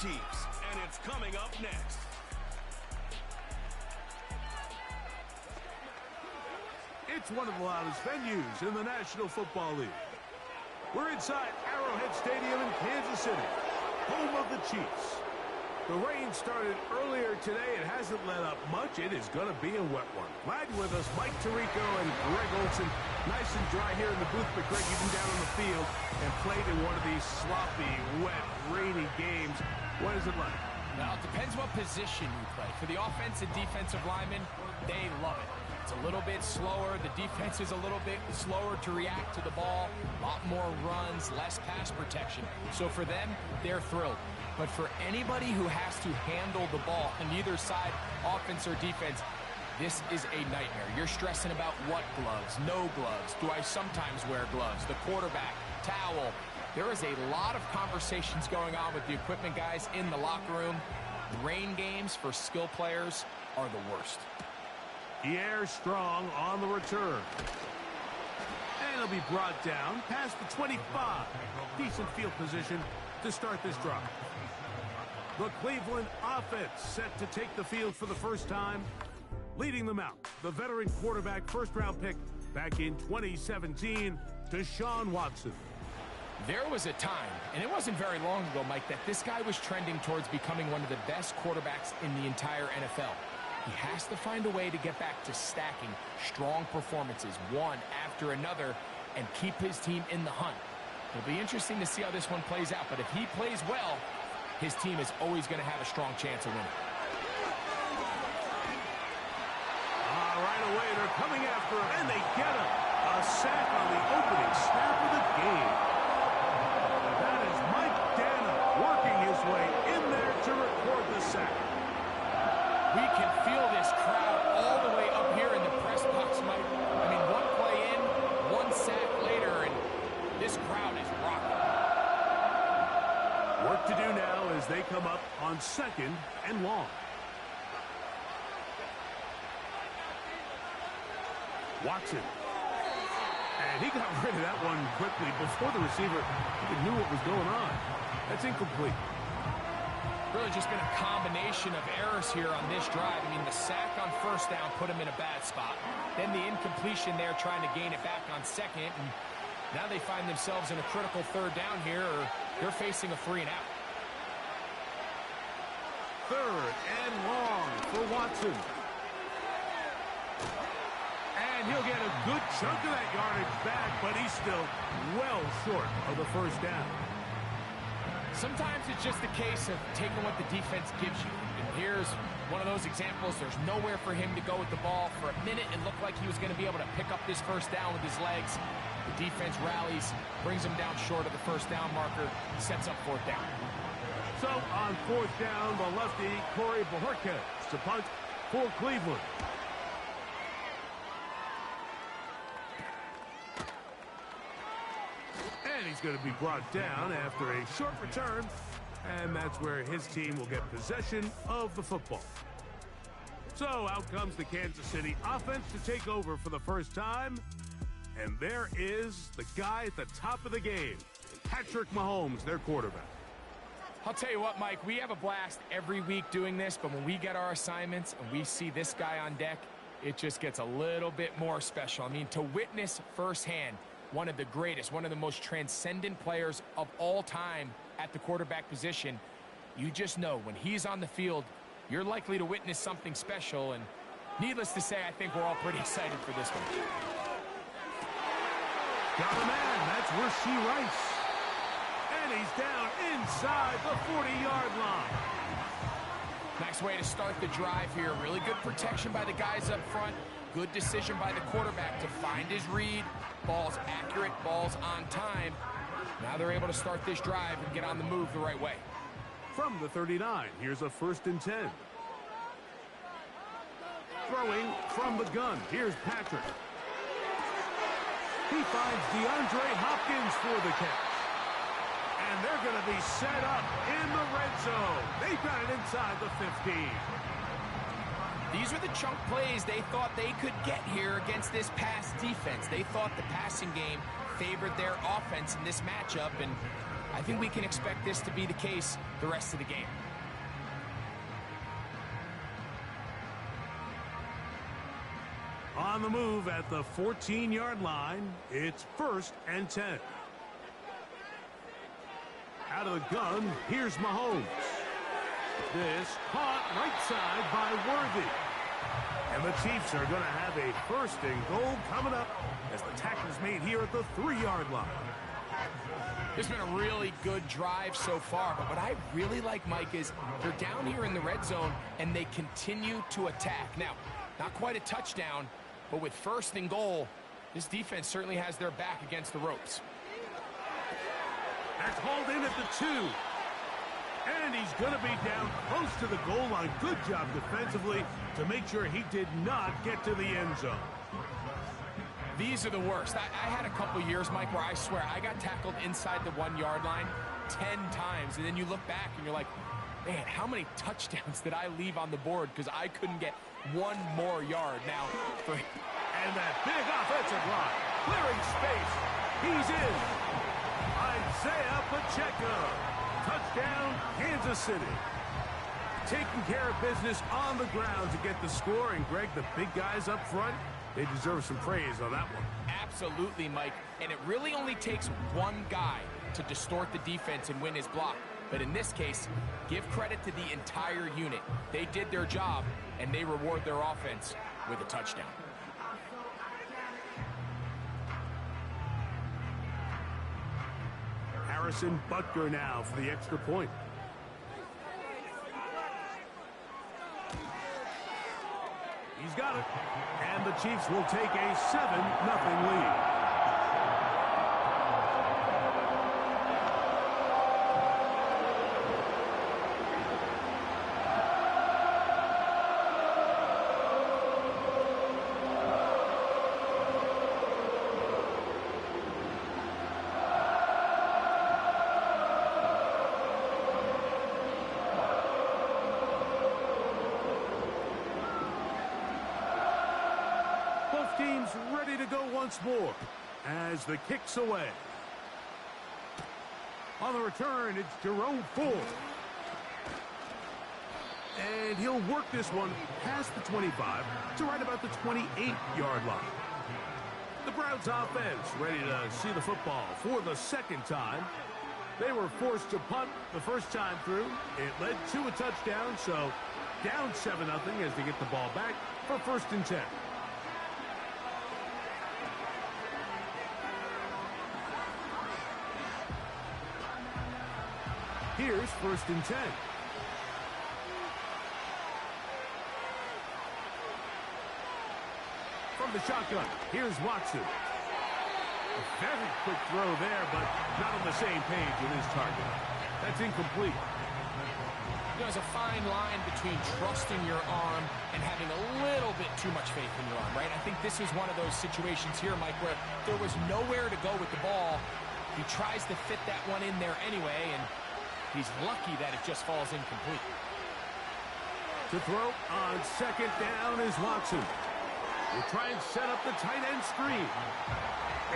Chiefs, and it's coming up next. It's one of the loudest venues in the National Football League. We're inside Arrowhead Stadium in Kansas City, home of the Chiefs. The rain started earlier today. It hasn't let up much. It is going to be a wet one. Glad you're with us, Mike Tirico and Greg Olson. Nice and dry here in the booth, but Greg, you've been down on the field and played in one of these sloppy, wet, rainy games. What is it like? Well, it depends what position you play. For the offensive defensive linemen, they love it. It's a little bit slower. The defense is a little bit slower to react to the ball. A lot more runs, less pass protection. So for them, they're thrilled. But for anybody who has to handle the ball on either side, offense or defense, this is a nightmare. You're stressing about what gloves, no gloves. Do I sometimes wear gloves? The quarterback, towel. There is a lot of conversations going on with the equipment guys in the locker room. Rain games for skill players are the worst. The air strong on the return. And it'll be brought down past the 25. Decent field position to start this drive. The Cleveland offense set to take the field for the first time. Leading them out, the veteran quarterback, first-round pick back in 2017, Deshaun Watson. There was a time, and it wasn't very long ago, Mike, that this guy was trending towards becoming one of the best quarterbacks in the entire NFL. He has to find a way to get back to stacking strong performances, one after another, and keep his team in the hunt. It'll be interesting to see how this one plays out, but if he plays well, his team is always going to have a strong chance of winning. Right away, they're coming after him, and they get him. A sack on the opening snap of the game. That is Mike Dana working his way in there to record the sack. We can feel this crowd all the way up here in the press box, Mike. I mean, one play in, one sack later, and this crowd is rocking. Work to do now as they come up on 2nd and long. Watson. And he got rid of that one quickly before the receiver even knew what was going on. That's incomplete. Really just been a combination of errors here on this drive. I mean, the sack on first down put him in a bad spot. Then the incompletion there trying to gain it back on second. And now they find themselves in a critical third down here, or they're facing a 3 and out. 3rd and long for Watson. And he'll get a good chunk of that yardage back, but he's still well short of the first down. Sometimes it's just a case of taking what the defense gives you. And here's one of those examples. There's nowhere for him to go with the ball. For a minute, it looked like he was going to be able to pick up this first down with his legs. The defense rallies, brings him down short of the first down marker, sets up 4th down. So on 4th down, the lefty, Corey Bojorquez, to punt for Cleveland. And he's going to be brought down after a short return, and that's where his team will get possession of the football. So out comes the Kansas City offense to take over for the first time, and there is the guy at the top of the game, Patrick Mahomes, their quarterback. I'll tell you what, Mike, we have a blast every week doing this, but when we get our assignments and we see this guy on deck, it just gets a little bit more special. I mean, to witness firsthand one of the greatest, one of the most transcendent players of all time at the quarterback position, you just know when he's on the field, you're likely to witness something special, and needless to say, I think we're all pretty excited for this one. Got a man, that's Rashee Rice. And he's down inside the 40-yard line. Nice way to start the drive here. Really good protection by the guys up front. Good decision by the quarterback to find his read. Ball's accurate, ball's on time. Now they're able to start this drive and get on the move the right way. From the 39, here's a 1st and 10. Throwing from the gun, here's Patrick. He finds DeAndre Hopkins for the catch. And they're going to be set up in the red zone. They've got it inside the 15. These are the chunk plays they thought they could get here against this pass defense. They thought the passing game favored their offense in this matchup, and I think we can expect this to be the case the rest of the game. On the move at the 14-yard line, it's 1st and 10. Out of the gun, here's Mahomes. This caught right side by Worthy. And the Chiefs are going to have a 1st and goal coming up as the tackle's made here at the 3-yard line. It's been a really good drive so far, but what I really like, Mike, is they're down here in the red zone and they continue to attack. Now, not quite a touchdown, but with 1st and goal, this defense certainly has their back against the ropes. That's hauled in at the 2. And he's going to be down close to the goal line. Good job defensively to make sure he did not get to the end zone. These are the worst. I had a couple years, Mike, where I swear I got tackled inside the 1-yard line 10 times. And then you look back and you're like, man, how many touchdowns did I leave on the board because I couldn't get one more yard? Now, and that big offensive line, clearing space. He's in. Isaiah Pacheco. Touchdown, Kansas City. Taking care of business on the ground to get the score. And, Greg, the big guys up front, they deserve some praise on that one. Absolutely, Mike. And it really only takes one guy to distort the defense and win his block. But in this case, give credit to the entire unit. They did their job, and they reward their offense with a touchdown. Harrison Butker now for the extra point. He's got it. And the Chiefs will take a 7-0 lead. Teams ready to go once more as the kick's away. On the return, it's Jerome Ford. And he'll work this one past the 25 to right about the 28-yard line. The Browns offense ready to see the football for the 2nd time. They were forced to punt the first time through. It led to a touchdown, so down 7-0 as they get the ball back for 1st and 10. Here's 1st and 10. From the shotgun, here's Watson. A very quick throw there, but not on the same page with his target. That's incomplete. There's a fine line between trusting your arm and having a little bit too much faith in your arm, right? I think this is one of those situations here, Mike, where there was nowhere to go with the ball. He tries to fit that one in there anyway, and he's lucky that it just falls incomplete. To throw on 2nd down is Watson. We'll try and set up the tight end screen.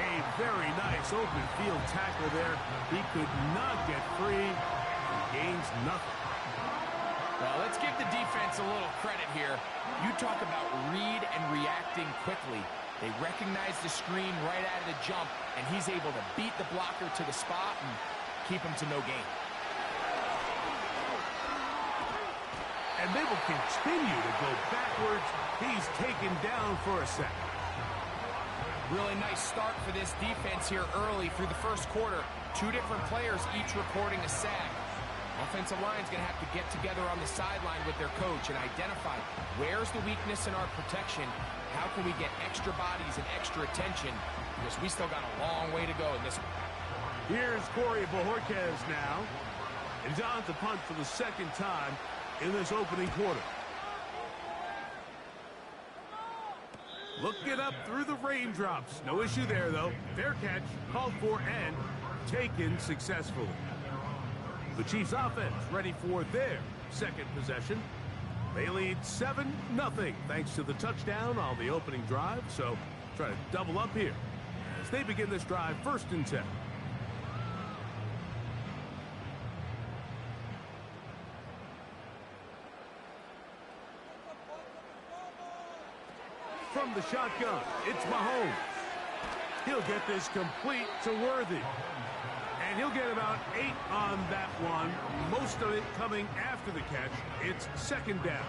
A very nice open field tackle there. He could not get free. He gains nothing. Well, let's give the defense a little credit here. You talk about read and reacting quickly. They recognize the screen right out of the jump, and he's able to beat the blocker to the spot and keep him to no gain. And they will continue to go backwards. He's taken down for a sack. Really nice start for this defense here early through the 1st quarter. 2 different players each recording a sack. Offensive line's going to have to get together on the sideline with their coach and identify where's the weakness in our protection. How can we get extra bodies and extra attention? Because we still got a long way to go in this one. Here's Corey Bojorquez now. And he's on to punt for the 2nd time in this opening quarter. Looking up through the raindrops. No issue there, though. Fair catch, called for, and taken successfully. The Chiefs offense ready for their 2nd possession. They lead 7-0 thanks to the touchdown on the opening drive. So try to double up here as they begin this drive 1st and 10. from the shotgun. It's Mahomes. He'll get this complete to Worthy. And he'll get about 8 on that one, most of it coming after the catch. It's second down.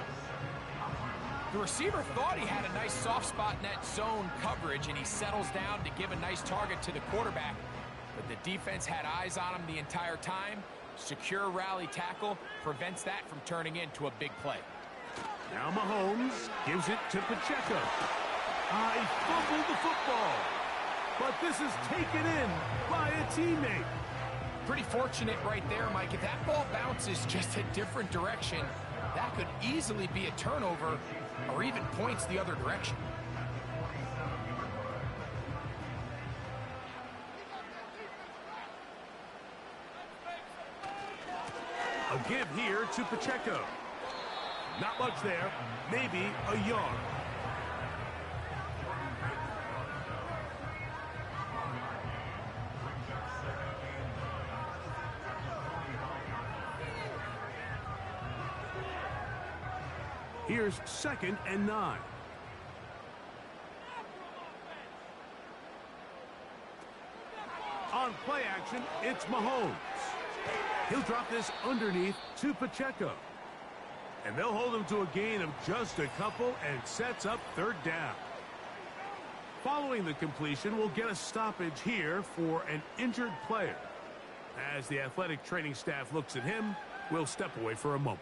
The receiver thought he had a nice soft spot in that zone coverage, and he settles down to give a nice target to the quarterback. But the defense had eyes on him the entire time. Secure rally tackle prevents that from turning into a big play. Now Mahomes gives it to Pacheco. He fumbled the football. But this is taken in by a teammate. Pretty fortunate right there, Mike. If that ball bounces just a different direction, that could easily be a turnover or even points the other direction. A give here to Pacheco. Not much there, maybe a yard. Here's 2nd and 9. On play action, it's Mahomes. He'll drop this underneath to Pacheco. And they'll hold him to a gain of just a couple and sets up 3rd down. Following the completion, we'll get a stoppage here for an injured player. As the athletic training staff looks at him, we'll step away for a moment.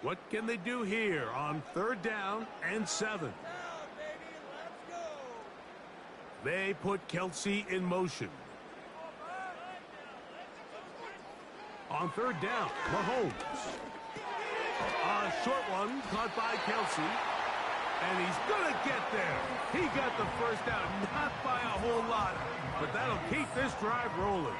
What can they do here on 3rd down and 7? They put Kelsey in motion. On 3rd down, Mahomes. A short one caught by Kelsey. And he's going to get there. He got the first down, not by a whole lot, but that'll keep this drive rolling.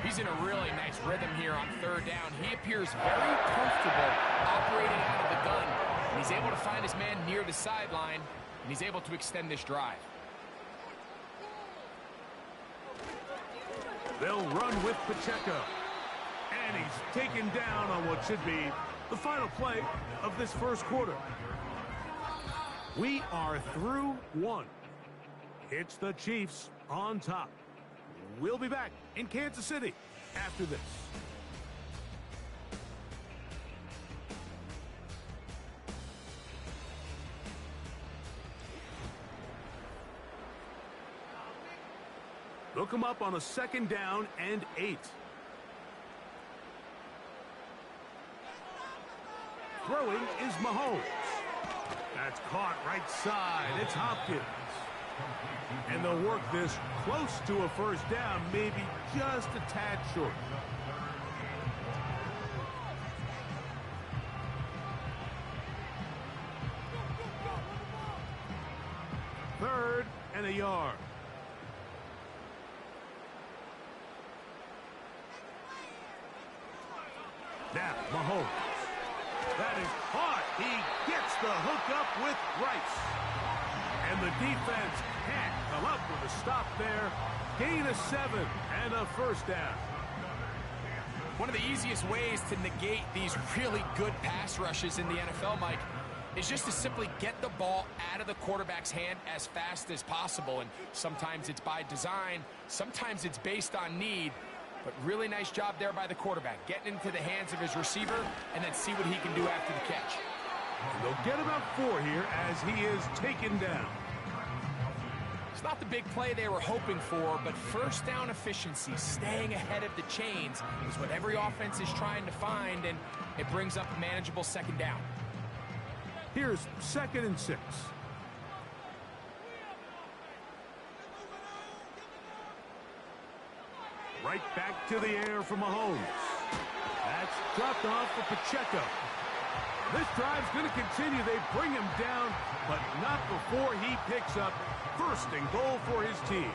He's in a really nice rhythm here on 3rd down. He appears very comfortable operating out of the gun. And he's able to find his man near the sideline, and he's able to extend this drive. They'll run with Pacheco. And he's taken down on what should be the final play of this first quarter. We are through 1. It's the Chiefs on top. We'll be back in Kansas City after this. They'll come up on a 2nd down and 8. Throwing is Mahomes. That's caught right side. It's Hopkins. And they'll work this close to a first down, maybe just a tad short. Third and a yard. Now, Mahomes. That is caught. He gets the hook up with Rice. And the defense can't come up with a stop there. Gain of 7 and a first down. One of the easiest ways to negate these really good pass rushes in the NFL, Mike, is just to simply get the ball out of the quarterback's hand as fast as possible. And sometimes it's by design, sometimes it's based on need. But really nice job there by the quarterback, getting into the hands of his receiver and then see what he can do after the catch. And they'll get about 4 here as he is taken down. It's not the big play they were hoping for, but first down efficiency, staying ahead of the chains, is what every offense is trying to find, and it brings up a manageable 2nd down. Here's 2nd and 6. Right back to the air for Mahomes. That's dropped off for Pacheco. This drive's going to continue. They bring him down, but not before he picks up 1st and goal for his team.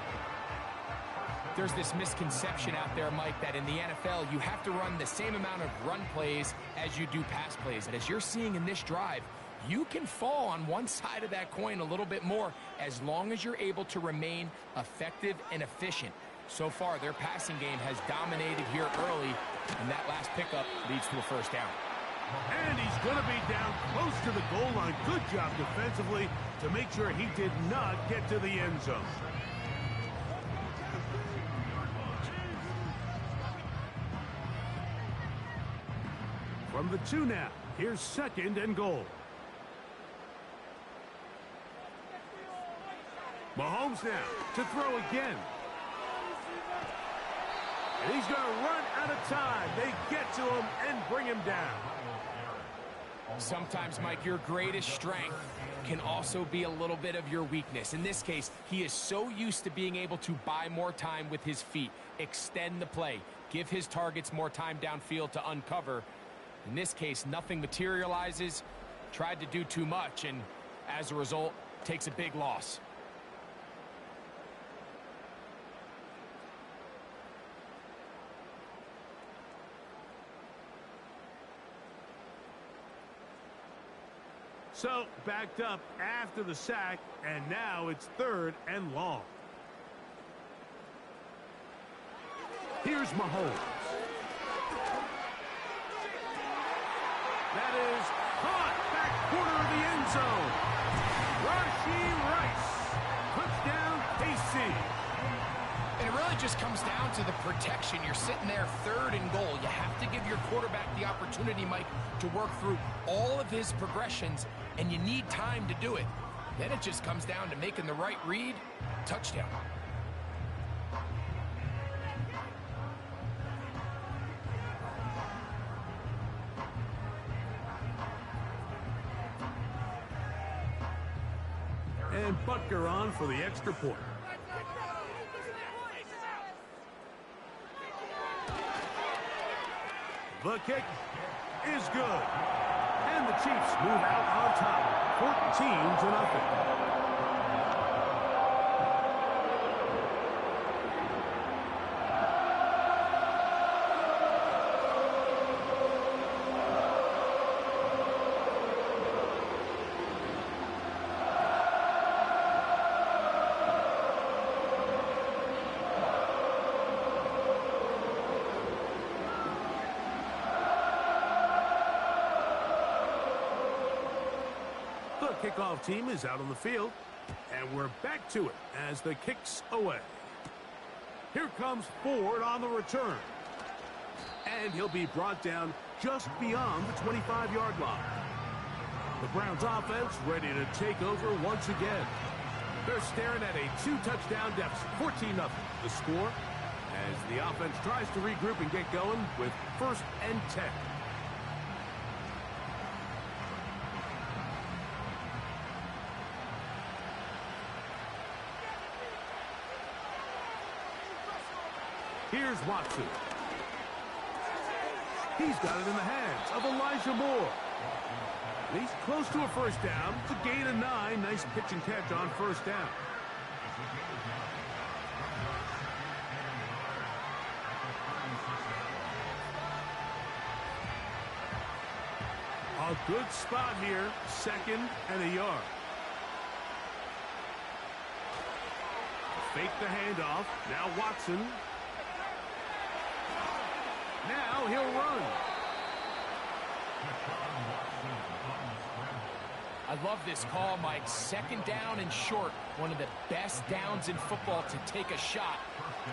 There's this misconception out there, Mike, that in the NFL, you have to run the same amount of run plays as you do pass plays. And as you're seeing in this drive, You can fall on one side of that coin a little bit more as long as you're able to remain effective and efficient. So far, their passing game has dominated here early, and that last pickup leads to a first down. And he's going to be down close to the goal line. Good job defensively to make sure he did not get to the end zone. From the 2 now, here's 2nd and goal. Mahomes now to throw again. And he's going to run out of time. They get to him and bring him down. Sometimes, Mike, your greatest strength can also be a little bit of your weakness. In this case, he is so used to being able to buy more time with his feet, extend the play, give his targets more time downfield to uncover. In this case, nothing materializes, tried to do too much, and as a result, takes a big loss. So, backed up after the sack, and now it's 3rd and long. Here's Mahomes. That is caught back corner of the end zone. Rashee Rice. Touchdown, KC. And it really just comes down to the protection. You're sitting there 3rd and goal. You have to give your quarterback the opportunity, Mike, to work through all of his progressions, and you need time to do it. Then it just comes down to making the right read. Touchdown. And Butker on for the extra point. The kick is good. And the Chiefs move out on top, 14-0. The kickoff team is out on the field, and we're back to it as the kick's away. Here comes Ford on the return, and he'll be brought down just beyond the 25-yard line. The Browns offense ready to take over once again. They're staring at a 2-touchdown deficit, 14-0. The score as the offense tries to regroup and get going with 1st and 10. Here's Watson. He's got it in the hands of Elijah Moore. He's close to a first down. It's a gain of 9. Nice pitch and catch on first down. A good spot here. 2nd and a yard. Fake the handoff. Now Watson. Now he'll run. I love this call, Mike. 2nd down and short. One of the best downs in football to take a shot.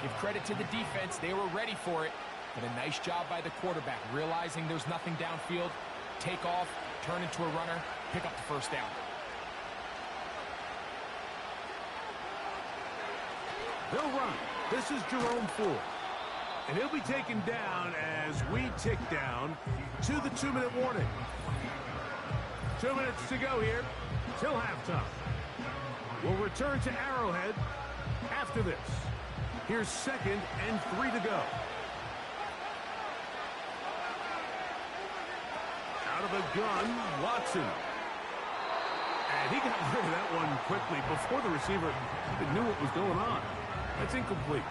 Give credit to the defense. They were ready for it. But a nice job by the quarterback, realizing there's nothing downfield. Take off, turn into a runner, pick up the first down. They'll run. This is Jerome Ford. And he'll be taken down as we tick down to the 2-minute warning. 2 minutes to go here till halftime. We'll return to Arrowhead after this. Here's 2nd and 3 to go. Out of the gun, Watson. And he got rid of that one quickly before the receiver even knew what was going on. That's incomplete.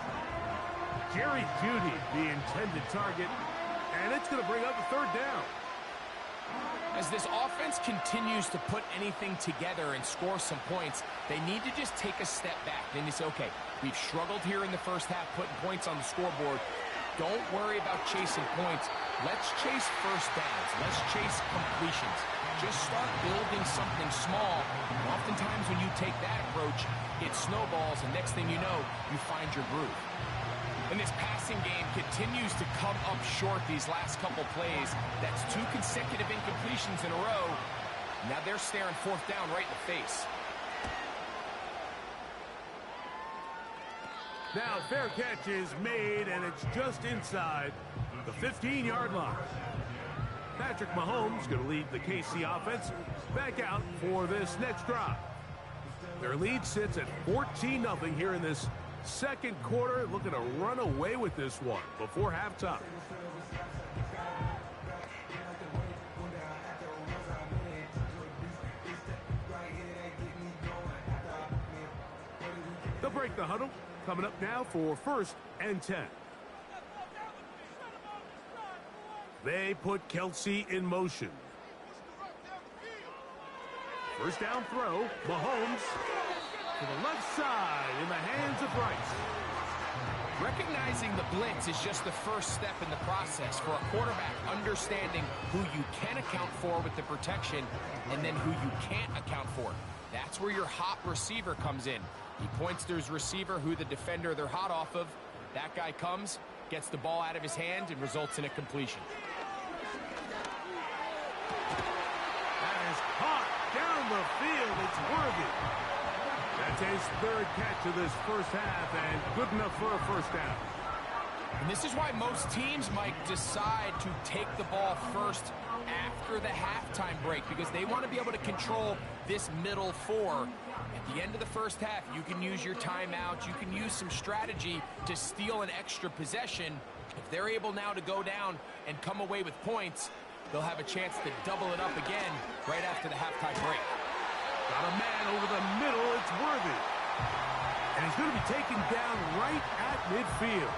Jerry Jeudy, the intended target, and it's going to bring up a 3rd down. As this offense continues to put anything together and score some points, they need to just take a step back. Then they say, okay, we've struggled here in the first half putting points on the scoreboard. Don't worry about chasing points. Let's chase first downs. Let's chase completions. Just start building something small. And oftentimes when you take that approach, it snowballs, and next thing you know, you find your groove. And this passing game continues to come up short these last couple plays. That's 2 consecutive incompletions in a row. Now they're staring fourth down right in the face. Now fair catch is made, and it's just inside the 15-yard line. Patrick Mahomes going to lead the KC offense back out for this next drive. Their lead sits at 14-0 here in this second quarter, looking to run away with this one before halftime. They'll break the huddle. Coming up now for 1st and 10. They put Kelsey in motion. First down throw. Mahomes to the left side in the hands of Rice. Recognizing the blitz is just the first step in the process for a quarterback understanding who you can account for with the protection and then who you can't account for. That's where your hot receiver comes in. He points to his receiver, who the defender they're hot off of. That guy comes, gets the ball out of his hand, and results in a completion. That is caught down the field. It's Worthy. That's his 3rd catch of this first half, and good enough for a first down. And this is why most teams, Mike, decide to take the ball first after the halftime break, because they want to be able to control this middle 4. At the end of the first half, you can use your timeout. You can use some strategy to steal an extra possession. If they're able now to go down and come away with points, they'll have a chance to double it up again right after the halftime break. Got a man over the middle. It's Worthy. And he's going to be taken down right at midfield.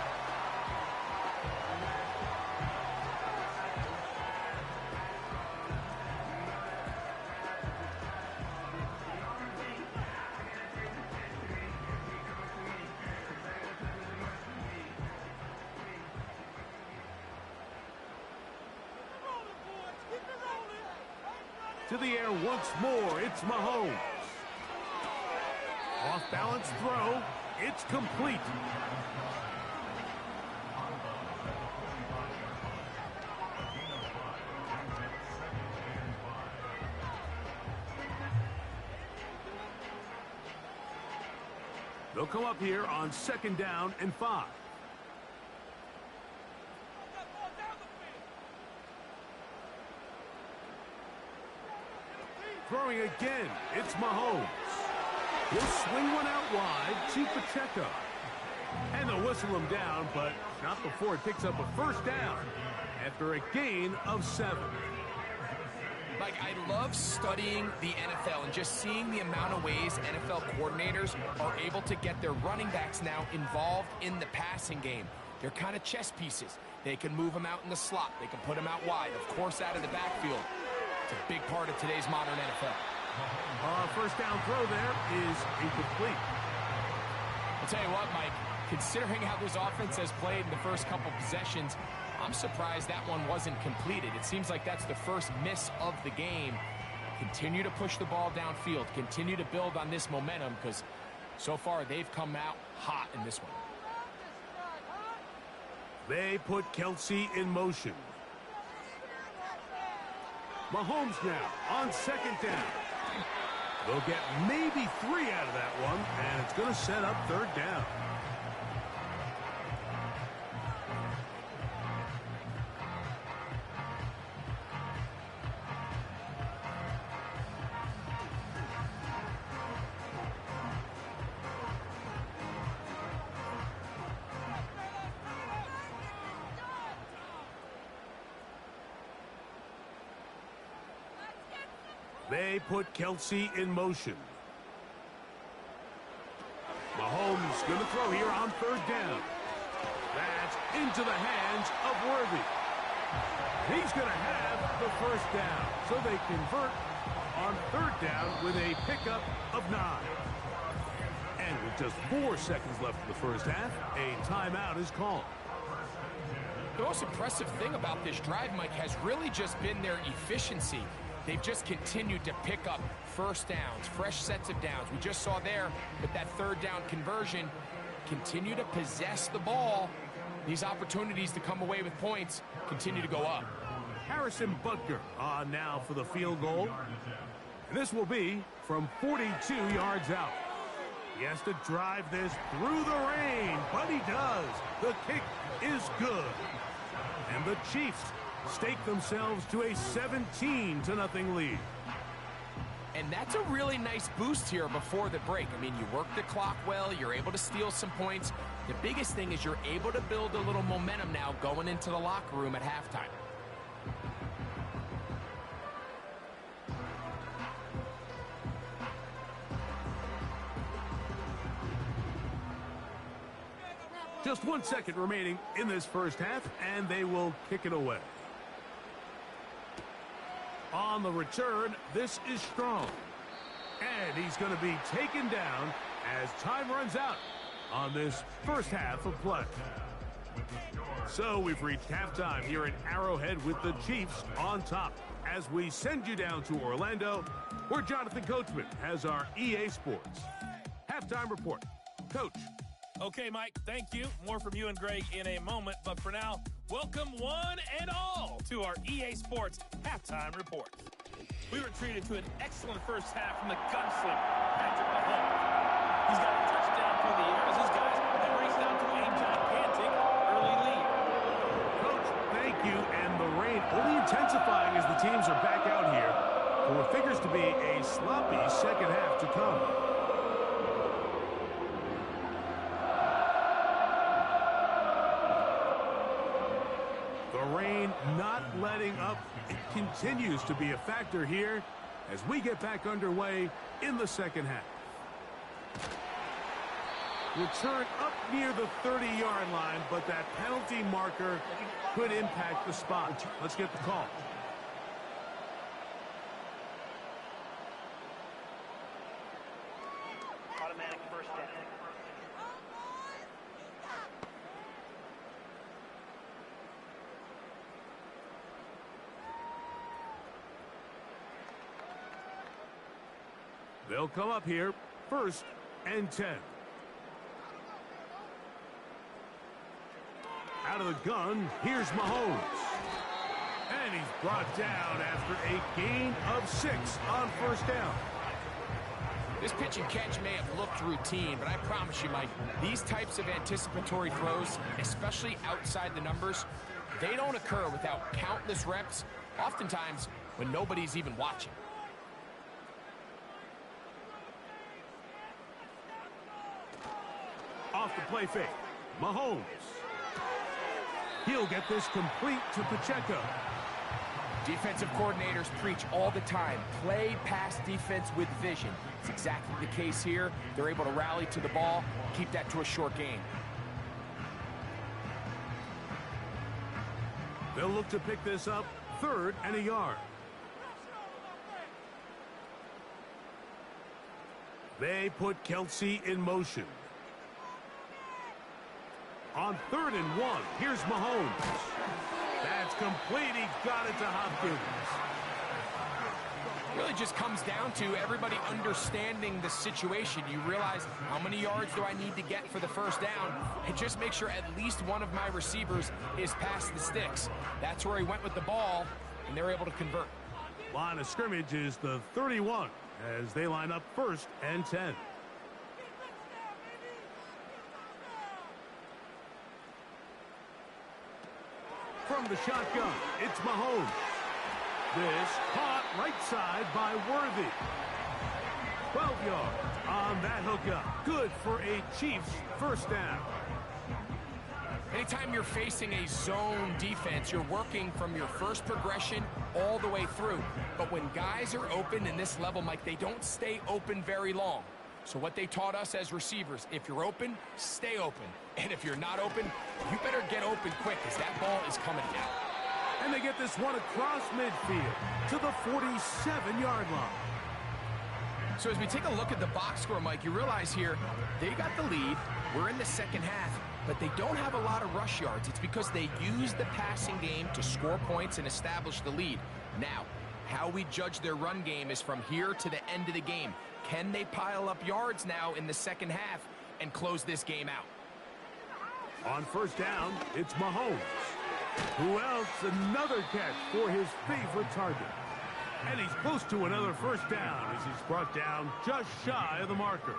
To the air once more, it's Mahomes. Off-balance throw, it's complete. They'll come up here on 2nd down and 5. Throwing again, it's Mahomes. He'll swing one out wide to Pacheco. And they'll whistle him down, but not before it picks up a first down after a gain of 7. Mike, I love studying the NFL and just seeing the amount of ways NFL coordinators are able to get their running backs now involved in the passing game. They're kind of chess pieces. They can move them out in the slot. They can put them out wide, of course, out of the backfield. It's a big part of today's modern NFL. First down throw there is incomplete. I'll tell you what, Mike, considering how this offense has played in the first couple possessions, I'm surprised that one wasn't completed. It seems like that's the first miss of the game. Continue to push the ball downfield. Continue to build on this momentum, because so far they've come out hot in this one. They put Kelsey in motion. Mahomes now on 2nd down. They'll get maybe 3 out of that one, and it's going to set up 3rd down. They put Kelsey in motion. Mahomes going to throw here on 3rd down. That's into the hands of Worthy. He's going to have the first down. So they convert on third down with a pickup of 9. And with just 4 seconds left in the first half, a timeout is called. The most impressive thing about this drive, Mike, has really just been their efficiency. They've just continued to pick up first downs, fresh sets of downs. We just saw there with that third down conversion, continue to possess the ball. These opportunities to come away with points continue to go up. Harrison Butker on now for the field goal. And this will be from 42 yards out. He has to drive this through the rain, but he does. The kick is good. And the Chiefs stake themselves to a 17-0 lead. And that's a really nice boost here before the break. I mean, you work the clock well, you're able to steal some points. The biggest thing is you're able to build a little momentum now going into the locker room at halftime. Just 1 second remaining in this first half, and they will kick it away. On the return, this is Strong. And he's going to be taken down as time runs out on this first half of play. So we've reached halftime here in Arrowhead with the Chiefs on top as we send you down to Orlando, where Jonathan Coachman has our EA Sports halftime report. Coach. Okay, Mike, thank you. More from you and Greg in a moment. But for now, welcome one and all to our EA Sports halftime report. We were treated to an excellent first half from the gunslinger, Patrick Mahomes. He's got a touchdown through the air as his guys have raced out to a gigantic early lead. Coach, thank you. And the rain only intensifying as the teams are back out here for what figures to be a sloppy second half to come. Rain not letting up. It continues to be a factor here as we get back underway in the second half. Return up near the 30-yard line, but that penalty marker could impact the spot. Let's get the call. Automatic first down. They'll come up here, 1st and 10. Out of the gun, here's Mahomes. And he's brought down after a gain of 6 on first down. This pitch and catch may have looked routine, but I promise you, Mike, these types of anticipatory throws, especially outside the numbers, they don't occur without countless reps, oftentimes when nobody's even watching. Off the play fake, Mahomes. He'll get this complete to Pacheco. Defensive coordinators preach all the time, play pass defense with vision. It's exactly the case here. They're able to rally to the ball, keep that to a short gain. They'll look to pick this up, 3rd and a yard. They put Kelsey in motion. On 3rd and 1, here's Mahomes. That's complete. He got it to Hopkins. It really just comes down to everybody understanding the situation. You realize, how many yards do I need to get for the first down? And just make sure at least one of my receivers is past the sticks. That's where he went with the ball, and they're able to convert. Line of scrimmage is the 31 as they line up 1st and 10. From the shotgun, it's Mahomes. This caught right side by Worthy. 12 yards on that hookup. Good for a Chiefs first down. Anytime you're facing a zone defense, you're working from your first progression all the way through. But when guys are open in this level, Mike, they don't stay open very long. So what they taught us as receivers, if you're open, stay open. And if you're not open, you better get open quick, because that ball is coming down. And they get this one across midfield to the 47-yard line. So as we take a look at the box score, Mike, you realize here they got the lead. We're in the second half, but they don't have a lot of rush yards. It's because they use the passing game to score points and establish the lead. Now, how we judge their run game is from here to the end of the game. Can they pile up yards now in the second half and close this game out? On first down, it's Mahomes. Who else? Another catch for his favorite target. And he's close to another first down as he's brought down just shy of the marker.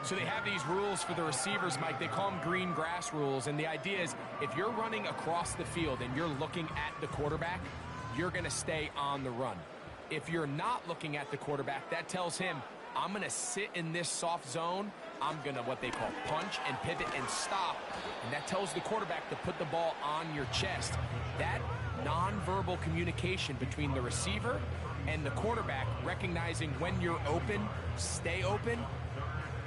So they have these rules for the receivers, Mike. They call them green grass rules. And the idea is if you're running across the field and you're looking at the quarterback, you're going to stay on the run. If you're not looking at the quarterback, that tells him, I'm going to sit in this soft zone. I'm going to what they call punch and pivot and stop. And that tells the quarterback to put the ball on your chest. That nonverbal communication between the receiver and the quarterback, recognizing when you're open, stay open,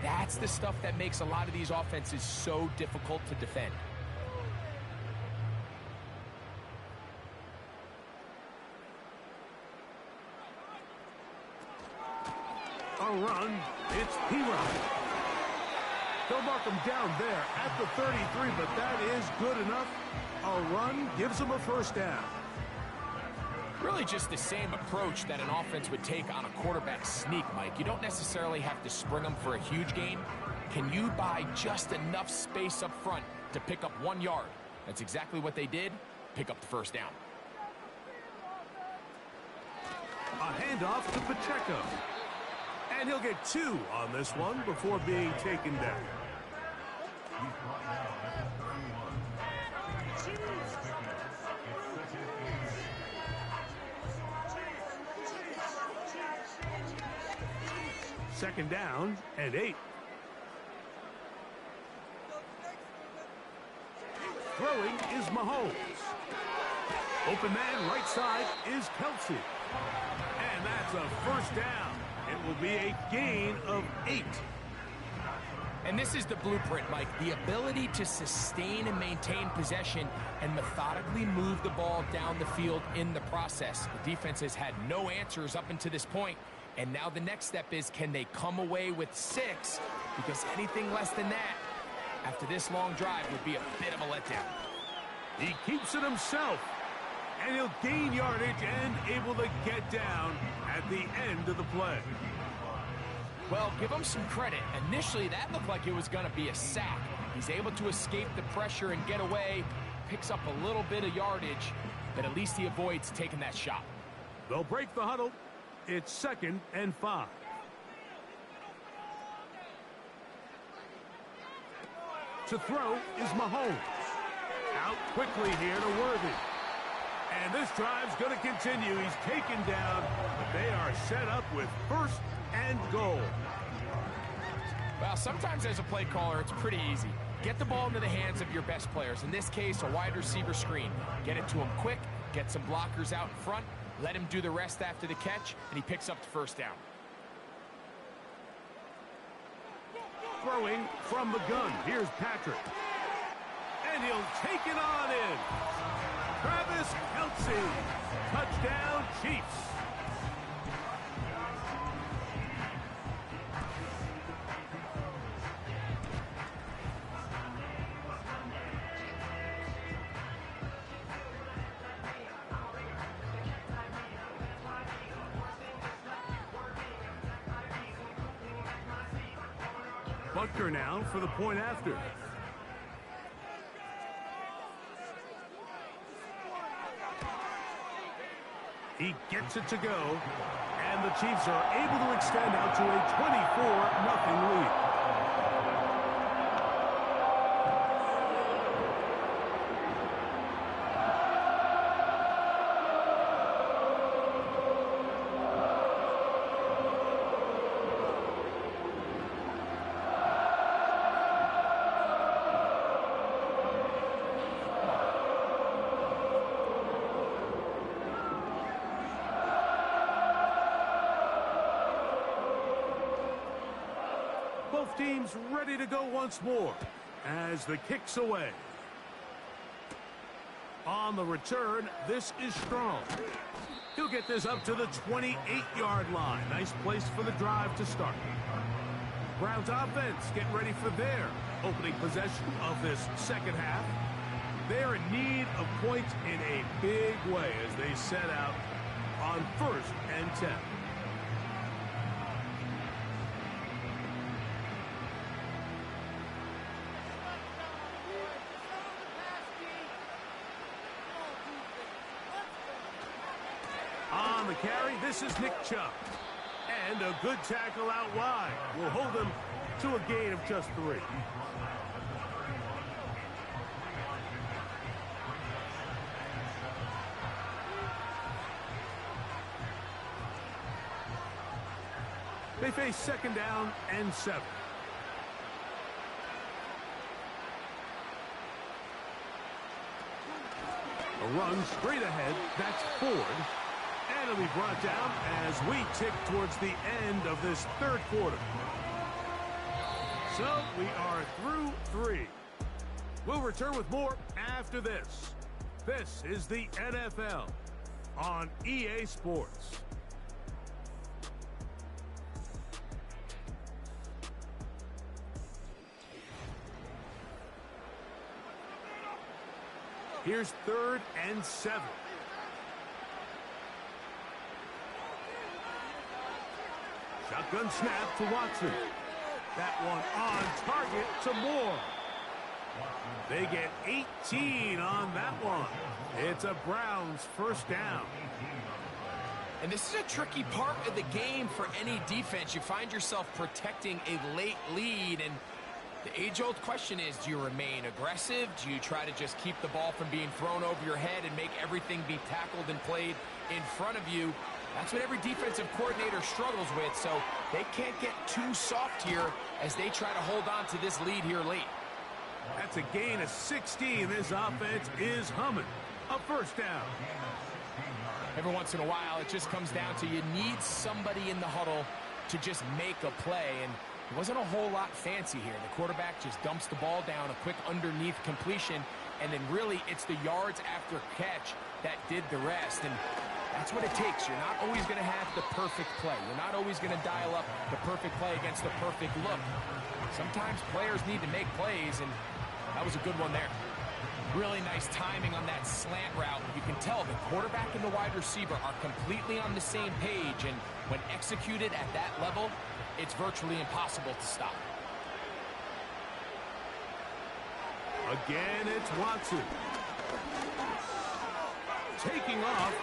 that's the stuff that makes a lot of these offenses so difficult to defend. A run, it's P-Rod. They'll mark him down there at the 33, but that is good enough. A run gives them a first down. Really just the same approach that an offense would take on a quarterback sneak, Mike. You don't necessarily have to spring them for a huge gain. Can you buy just enough space up front to pick up 1 yard? That's exactly what they did. Pick up the first down. A handoff to Pacheco. And he'll get 2 on this one before being taken down. Second down and 8. Throwing is Mahomes. Open man right side is Kelsey. And that's a first down. It will be a gain of 8. And this is the blueprint, Mike. The ability to sustain and maintain possession and methodically move the ball down the field in the process. The defense has had no answers up until this point. And now the next step is, can they come away with 6? Because anything less than that, after this long drive, would be a bit of a letdown. He keeps it himself. And he'll gain yardage and able to get down at the end of the play. Well, give him some credit. Initially, that looked like it was going to be a sack. He's able to escape the pressure and get away, picks up a little bit of yardage, but at least he avoids taking that shot. They'll break the huddle. It's 2nd and 5. To throw is Mahomes. Out quickly here to Worthy. And this drive's going to continue. He's taken down, but they are set up with 1st and goal. Well, sometimes as a play caller, it's pretty easy. Get the ball into the hands of your best players. In this case, a wide receiver screen. Get it to him quick, get some blockers out in front, let him do the rest after the catch, and he picks up the first down. Throwing from the gun. Here's Patrick. And he'll take it on in. Travis Kelsey. Touchdown, Chiefs. Butker now for the point after. He gets it to go, and the Chiefs are able to extend out to a 24-0 lead. Both teams ready to go once more as the kick's away. On the return, this is strong. He'll get this up to the 28-yard line. Nice place for the drive to start. Browns offense getting ready for their opening possession of this second half. They're in need of points in a big way as they set out on 1st and 10. On the carry, this is Nick Chubb. And a good tackle out wide will hold them to a gain of just 3. They face 2nd down and 7. A run straight ahead. That's Ford. And it'll be brought down as we tick towards the end of this 3rd quarter. So we are through 3. We'll return with more after this. This is the NFL on EA Sports. Here's 3rd and 7. Shotgun snap to Watson. That one on target to Moore. They get 18 on that one. It's a Browns 1st down. And this is a tricky part of the game for any defense. You find yourself protecting a late lead, and the age-old question is, do you remain aggressive? Do you try to just keep the ball from being thrown over your head and make everything be tackled and played in front of you? That's what every defensive coordinator struggles with, so they can't get too soft here as they try to hold on to this lead here late. That's a gain of 16. This offense is humming. A 1st down. Every once in a while, it just comes down to you need somebody in the huddle to just make a play, and it wasn't a whole lot fancy here. The quarterback just dumps the ball down, a quick underneath completion, and then really it's the yards after catch that did the rest. And that's what it takes. You're not always going to have the perfect play. You're not always going to dial up the perfect play against the perfect look. Sometimes players need to make plays, and that was a good one there. Really nice timing on that slant route. You can tell the quarterback and the wide receiver are completely on the same page, and when executed at that level, it's virtually impossible to stop. Again, it's Watson. Taking off.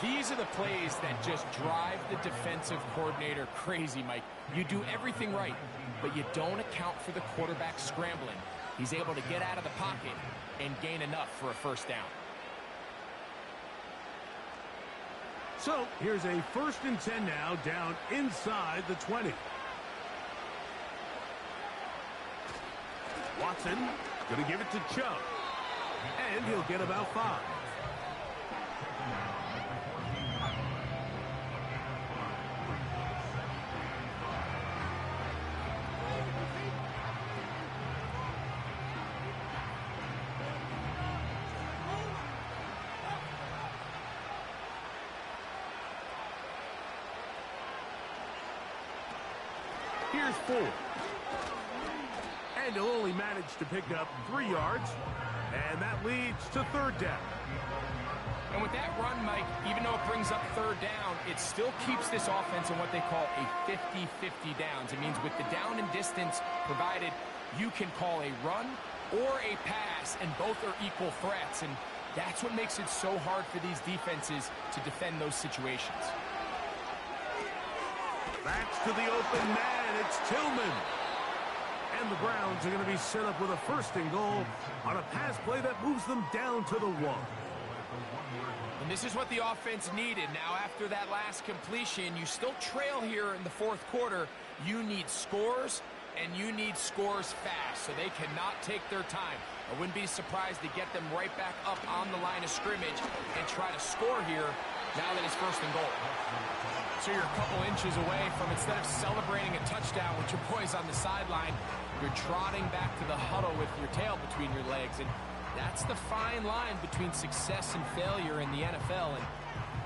These are the plays that just drive the defensive coordinator crazy, Mike. You do everything right, but you don't account for the quarterback scrambling. He's able to get out of the pocket and gain enough for a 1st down. So here's a 1st and 10 now, down inside the 20. Watson going to give it to Chubb. And he'll get about 5. Here's 4. And he'll only manage to pick up 3 yards. And that leads to 3rd down. And with that run, Mike, even though it brings up 3rd down, it still keeps this offense in what they call a 50-50 downs. It means with the down and distance provided, you can call a run or a pass, and both are equal threats. And that's what makes it so hard for these defenses to defend those situations. Backs to the open man. It's Tillman. And the Browns are going to be set up with a 1st and goal on a pass play that moves them down to the 1. And this is what the offense needed. Now, after that last completion, you still trail here in the 4th quarter. You need scores, and you need scores fast, so they cannot take their time. I wouldn't be surprised to get them right back up on the line of scrimmage and try to score here now that it's 1st and goal. So you're a couple inches away from, instead of celebrating a touchdown with your boys on the sideline, you're trotting back to the huddle with your tail between your legs. And That's the fine line between success and failure in the NFL, and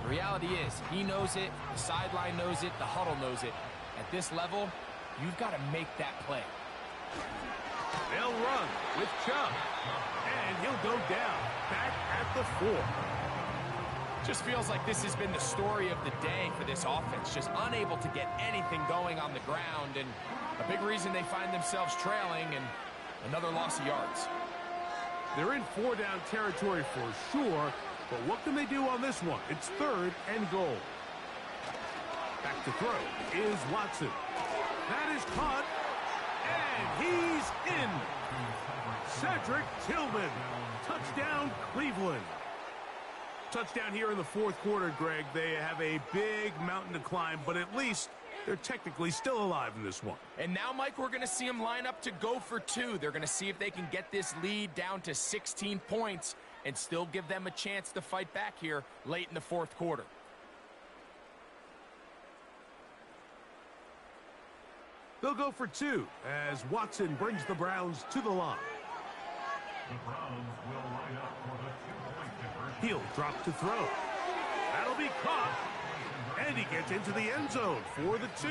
the reality is, he knows it, the sideline knows it, the huddle knows it. At this level, you've got to make that play. They'll run with Chubb, and he'll go down, back at the 4. Just feels like this has been the story of the day for this offense, just unable to get anything going on the ground, and a big reason they find themselves trailing, and another loss of yards. They're in 4-down territory for sure, but what can they do on this one? It's 3rd and goal. Back to throw is Watson. That is caught, and he's in. Cedric Tillman. Touchdown, Cleveland. Touchdown here in the 4th quarter, Greg. They have a big mountain to climb, but at least they're technically still alive in this one. And now, Mike, we're going to see them line up to go for 2. They're going to see if they can get this lead down to 16 points and still give them a chance to fight back here late in the 4th quarter. They'll go for 2 as Watson brings the Browns to the line. The Browns will line up for the 2-point conversion. He'll drop to throw. That'll be caught. And he gets into the end zone for the 2.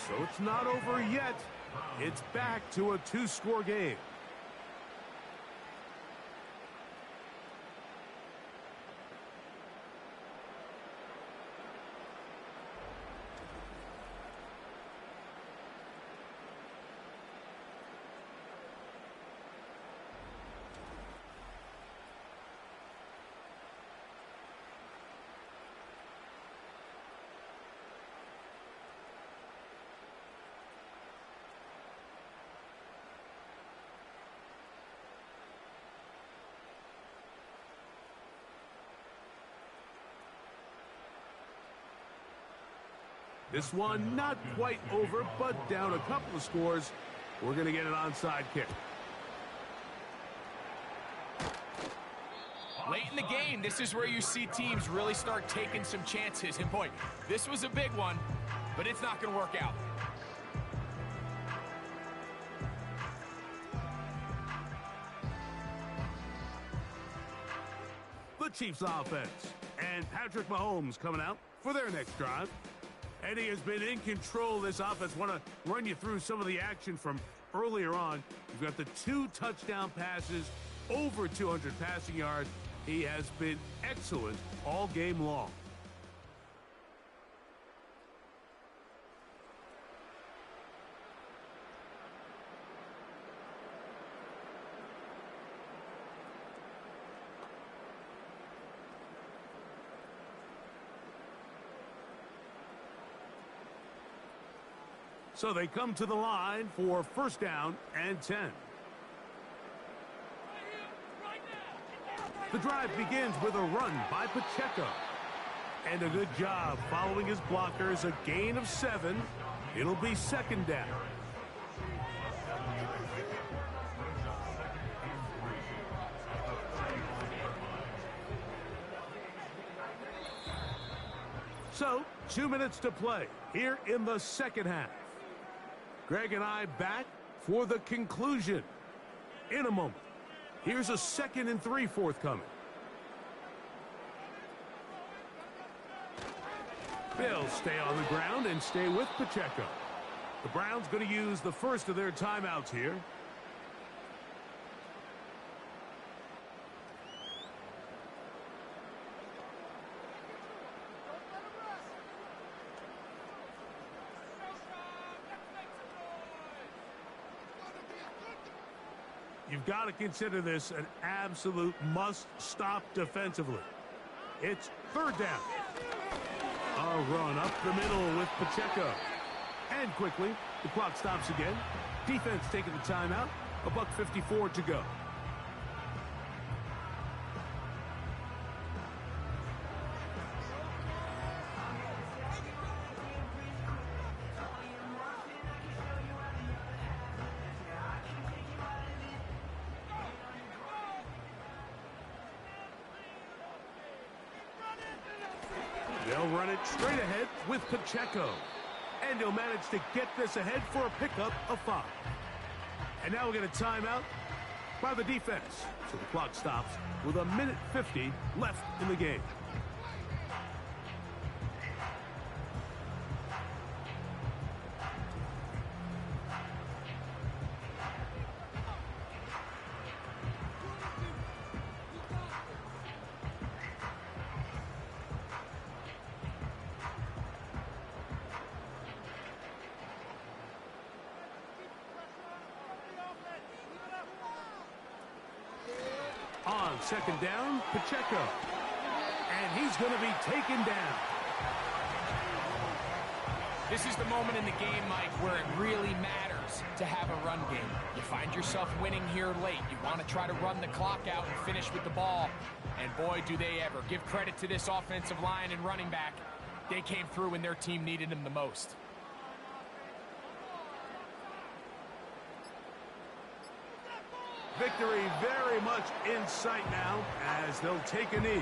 So it's not over yet. It's back to a 2-score game. This one not quite over, but down a couple of scores. We're going to get an onside kick. Late in the game, this is where you see teams really start taking some chances. And boy, this was a big one, but it's not going to work out. The Chiefs offense. And Patrick Mahomes coming out for their next drive. And he has been in control of this offense. Want to run you through some of the action from earlier on. You've got the 2 touchdown passes, over 200 passing yards. He has been excellent all game long. So they come to the line for 1st down and 10. The drive begins with a run by Pacheco. And a good job following his blockers, a gain of 7. It'll be 2nd down. So, 2 minutes to play here in the 2nd half. Greg and I back for the conclusion in a moment. Here's a 2nd and 3 forthcoming. They'll stay on the ground and stay with Pacheco. The Browns going to use the first of their timeouts here. You've got to consider this an absolute must-stop defensively. It's 3rd down. A run up the middle with Pacheco. And quickly, the clock stops again. Defense taking the timeout. $1:54 to go. They'll run it straight ahead with Pacheco. And he'll manage to get this ahead for a pickup of 5. And now we'll get a timeout. by the defense. So the clock stops with 1:50 left in the game. On second down, Pacheco. And he's going to be taken down. This is the moment in the game, Mike, where it really matters to have a run game. You find yourself winning here late. You want to try to run the clock out and finish with the ball. And boy, do they ever. Give credit to this offensive line and running back. They came through when their team needed them the most. Victory very much in sight now as they'll take a knee.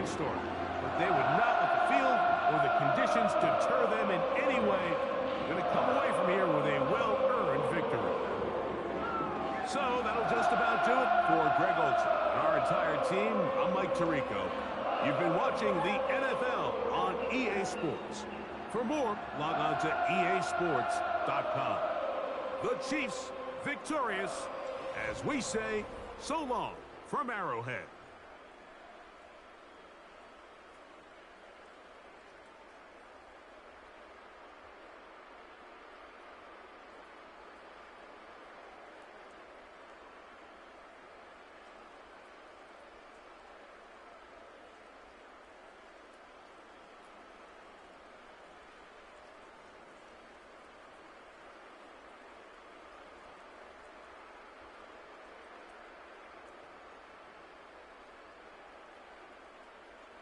Storm, but they would not let the field or the conditions deter them in any way. They're going to come away from here with a well-earned victory. So that'll just about do it for Greg Olson and our entire team. I'm Mike Tirico. You've been watching the NFL on EA Sports. For more, log on to easports.com. The Chiefs victorious as we say so long from Arrowhead.